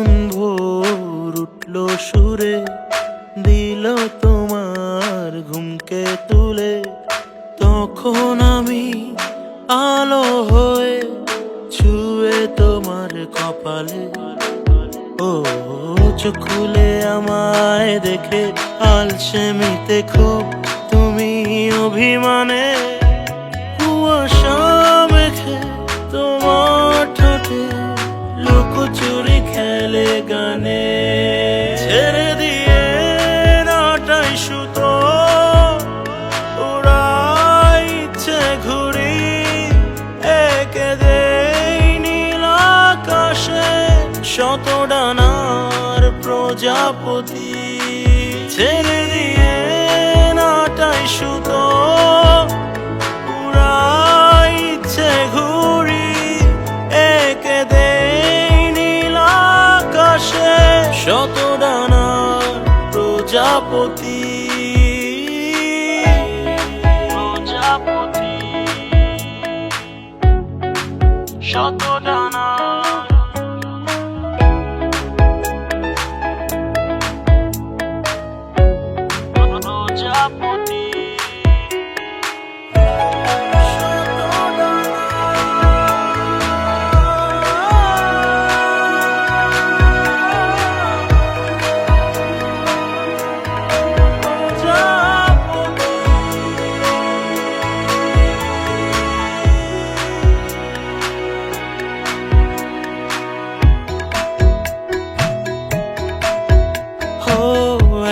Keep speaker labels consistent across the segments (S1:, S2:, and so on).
S1: যখন ভোর উঠলো সুরে, দিল তোমার ঘুমকে তুলে, তখন আমি আলো হয়ে ছুঁয়ে তোমার কপালে। ও চোখ খুলে আমায় দেখে আলসেমিতে খুব তুমি অভিমানে, কুয়াশা মেখে তোমার ঠোঁটে লুকোচুরি খেলে গানে। ছেড়ে দিয়ে নাটাই সুতো ওড়াই ইচ্ছে ঘুরি, এঁকে দেই নীল আকাশে শত ডানার প্রজাপতি। ছেড়ে দিয়ে নাটাই সুতো উড়াই ইচ্ছে ঘুরি, এঁকে দেই নীল আকাশে শত ডানার প্রজাপতি। প্রজাপতি শত ডানার প্রজাপতি।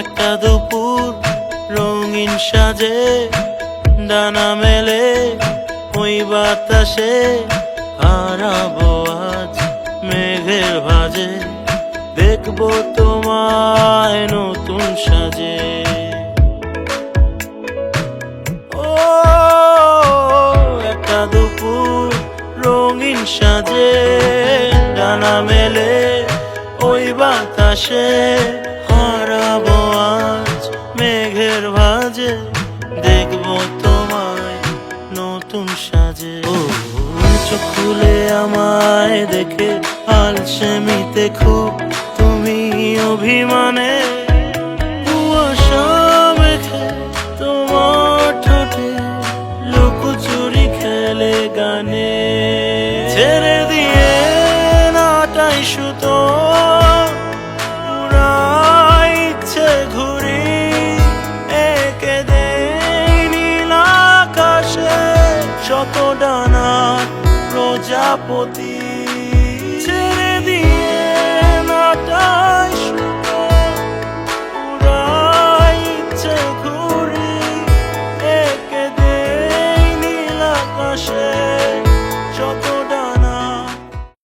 S1: একটা দুপুর রঙিন সাজে, ডানা মেলে ওই বাতাসে, হারাবো আজ মেঘের ভাজে, দেখবো তোমায় নতুন সাজে। ও একটা দুপুর রঙিন সাজে, ডানা মেলে ওই বাতাসে, হারাবো আজ মেঘের ভাজে, দেখবো তোমায় নতুন সাজে। ও চোখ খুলে আমায় দেখে আলসেমিতে খুব তুমি অভিমানে, কুয়াশা মেখে তোমার ঠোঁটে লুকোচুরি খেলে গানে। ছেড়ে দিয়ে নাটাই সুতো উড়াই ইচ্ছে ঘুরি, এঁকে দেই নীল আকাশে শত ডানার প্রজাপতি।